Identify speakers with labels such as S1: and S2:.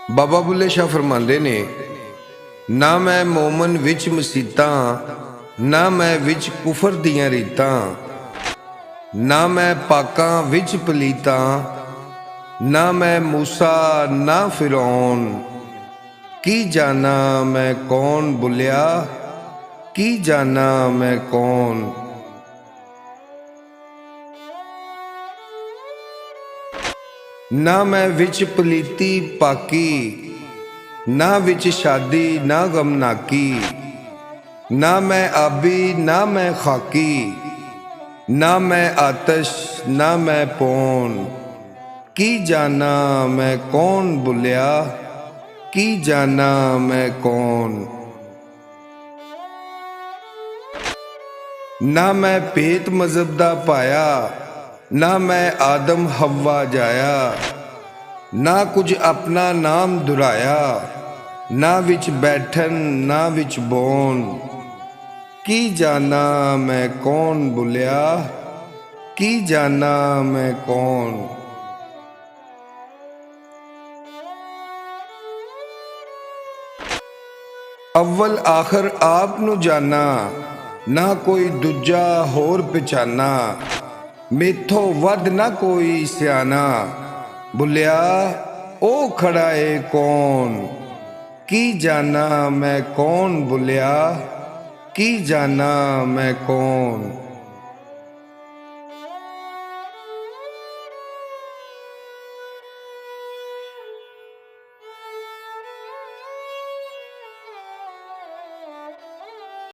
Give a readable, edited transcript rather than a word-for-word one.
S1: बाबा बुल्ले शाह फरमाते ने, ना मैं मोमन विच मसीतां, ना मैं विच कुफर दियां रीतां, ना मैं पाकां विच पलीतां, ना मैं मूसा ना फिरौन। की जाना मैं कौन बुलिया, की जाना मैं कौन। ना मैं विच पलीती पाकी, ना विच शादी ना गमनाकी, ना मैं आबी ना मैं खाकी, ना मैं आतश ना मैं पौन। की जाना मैं कौन बुलिया, की जाना मैं कौन। ना मैं भेत मजहब दा पाया, ना मैं आदम हवा जाया, ना कुछ अपना नाम दुराया, ना विच बैठन ना विच बोन। की जाना मैं कौन बुलिया, की जाना मैं कौन। अव्वल आखिर आप नू जाना, ना कोई दूजा होर पहचाना, मेथों वध ना कोई सियाना। बुलिया ओ खड़ा है कौन। की जाना मैं कौन बुलिया, की जाना मैं कौन।